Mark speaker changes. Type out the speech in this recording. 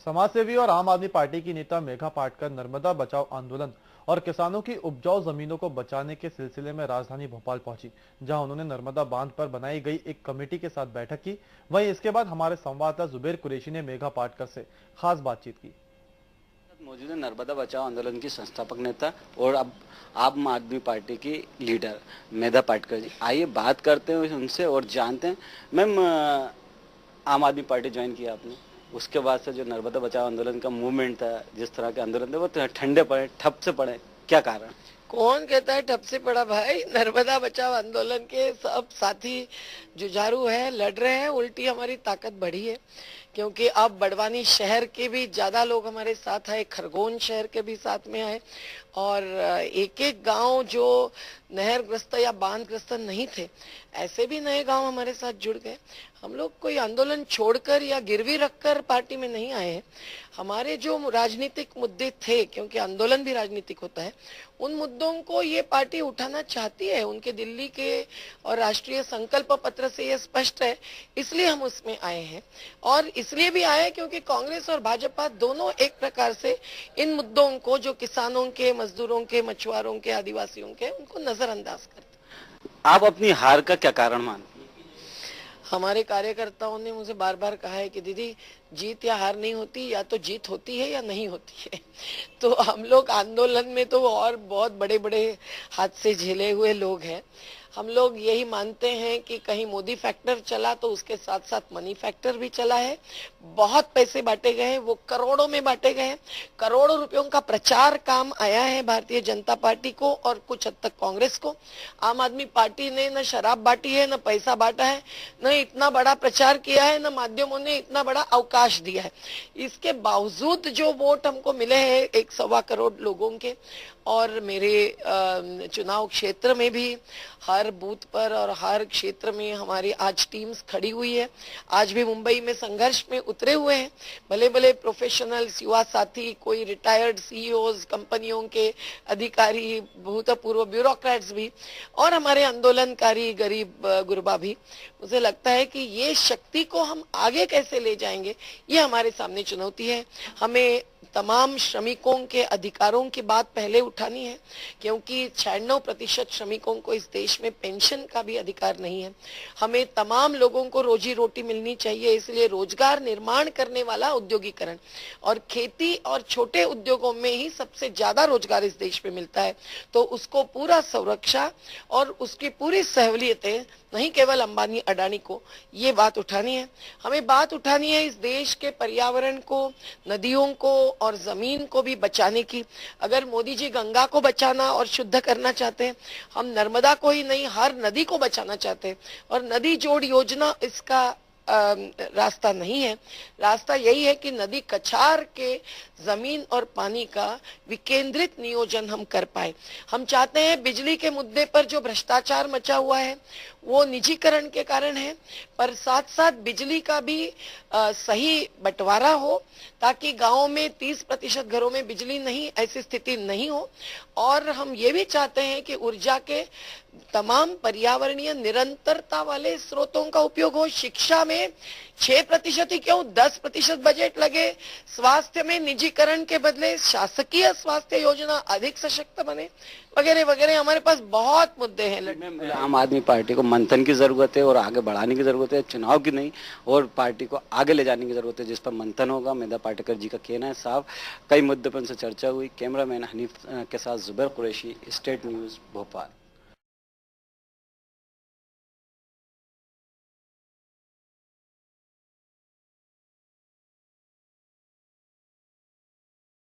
Speaker 1: समाजसेवी और आम आदमी पार्टी की नेता मेघा पाटकर नर्मदा बचाओ आंदोलन और किसानों की उपजाऊ जमीनों को बचाने के सिलसिले में राजधानी भोपाल पहुंची, जहां उन्होंने नर्मदा बांध पर बनाई गई एक कमेटी के साथ बैठक की। वहीं इसके बाद हमारे संवाददाता जुबेर कुरैशी ने मेघा पाटकर से खास बातचीत की।
Speaker 2: मौजूद है नर्मदा बचाओ आंदोलन की संस्थापक नेता और अब आम आदमी पार्टी की लीडर मेधा पाटकर जी। आइए बात करते हैं उनसे और जानते हैं। मैम, आम आदमी पार्टी ज्वाइन किया आपने, उसके बाद से जो नर्मदा बचाओ आंदोलन का मूवमेंट था, जिस तरह के आंदोलन थे वो ठंडे पड़े, ठप से पड़े, क्या कारण?
Speaker 3: कौन कहता है ठप से पड़ा भाई? नर्मदा बचाओ आंदोलन के सब साथी जुझारू है, लड़ रहे हैं। उल्टी हमारी ताकत बढ़ी है, क्योंकि अब बड़वानी शहर के भी ज्यादा लोग हमारे साथ आए, खरगोन शहर के भी साथ में आए, और एक एक गांव जो नहरग्रस्त या बांधग्रस्त नहीं थे, ऐसे भी नए गांव हमारे साथ जुड़ गए। हम लोग कोई आंदोलन छोड़कर या गिरवी रखकर पार्टी में नहीं आए हैं। हमारे जो राजनीतिक मुद्दे थे, क्योंकि आंदोलन भी राजनीतिक होता है, उन मुद्दों को ये पार्टी उठाना चाहती है। उनके दिल्ली के और राष्ट्रीय संकल्प पत्र से ये स्पष्ट है, इसलिए हम उसमें आए हैं। और इसलिए भी आए क्योंकि कांग्रेस और भाजपा दोनों एक प्रकार से इन मुद्दों को, जो किसानों के, मजदूरों के, मछुआरों के, आदिवासियों के, उनको नजरअंदाज करते।
Speaker 2: आप अपनी हार का क्या कारण मानते?
Speaker 3: हमारे कार्यकर्ताओं ने मुझे बार बार कहा है कि दीदी, जीत या हार नहीं होती, या तो जीत होती है या नहीं होती है। तो हम लोग आंदोलन में तो और बहुत बड़े बड़े हादसे झेले हुए लोग हैं। हम लोग यही मानते हैं कि कहीं मोदी फैक्टर चला तो उसके साथ साथ मनी फैक्टर भी चला है। बहुत पैसे बांटे गए, वो करोड़ों में बांटे गए। करोड़ों रुपयों का प्रचार काम आया है भारतीय जनता पार्टी को और कुछ हद तक कांग्रेस को। आम आदमी पार्टी ने न शराब बांटी है, न पैसा बांटा है, न इतना बड़ा प्रचार किया है, न माध्यमों ने इतना बड़ा अवकाश दिया है। इसके बावजूद जो वोट हमको मिले हैं 1.25 करोड़ लोगों के, और मेरे चुनाव क्षेत्र में भी हर बूथ पर और हर क्षेत्र में हमारी आज टीम्स खड़ी हुई है। आज भी मुंबई में संघर्ष में उतरे हुए हैं भले भले प्रोफेशनल्स, युवा साथी, कोई रिटायर्ड सीईओज, कंपनियों के अधिकारी, भूतपूर्व ब्यूरोक्रेट्स भी, और हमारे आंदोलनकारी गरीब गुरबा भी। मुझे लगता है कि ये शक्ति को हम आगे कैसे ले जाएंगे, ये हमारे सामने चुनौती है। हमें तमाम श्रमिकों के अधिकारों की बात पहले उठानी है, क्योंकि 96% श्रमिकों को इस देश में पेंशन का भी अधिकार नहीं है। हमें तमाम लोगों को रोजी रोटी मिलनी चाहिए, इसलिए रोजगार निर्माण करने वाला उद्योगीकरण, और खेती और छोटे उद्योगों में ही सबसे ज्यादा रोजगार इस देश में मिलता है। तो उसको पूरा सुरक्षा और उसकी पूरी सहूलियतें, नहीं केवल अंबानी अडानी को, ये बात उठानी है। हमें बात उठानी है इस देश के पर्यावरण को, नदियों को और जमीन को भी बचाने की। अगर मोदी जी गंगा को बचाना और शुद्ध करना चाहते हैं, हम नर्मदा को ही नहीं, हर नदी को बचाना चाहते हैं। और नदी जोड़ योजना इसका रास्ता नहीं है। रास्ता यही है कि नदी कछार के जमीन और पानी का विकेंद्रित नियोजन हम कर पाए। हम चाहते हैं बिजली के मुद्दे पर जो भ्रष्टाचार मचा हुआ है वो निजीकरण के कारण है, पर साथ साथ बिजली का भी सही बंटवारा हो, ताकि गांवों में 30% घरों में बिजली नहीं, ऐसी स्थिति नहीं हो। और हम ये भी चाहते हैं कि ऊर्जा के तमाम पर्यावरणीय निरंतरता वाले स्रोतों का उपयोग हो। शिक्षा में 6% ही क्यों, 10% बजट लगे। स्वास्थ्य में निजीकरण के बदले शासकीय स्वास्थ्य योजना अधिक सशक्त बने, वगैरह वगैरह। हमारे पास बहुत मुद्दे हैं।
Speaker 2: आम आदमी पार्टी को मंथन की जरूरत है और आगे बढ़ाने की जरूरत है, चुनाव की नहीं, और पार्टी को आगे ले जाने की जरूरत है, जिस पर मंथन होगा। मेधा पाटकर जी का कहना है साहब। कई मुद्दों पर उनसे चर्चा हुई। कैमरामैन हनीफ के साथ जुबैर कुरैशी, स्टेट न्यूज, भोपाल।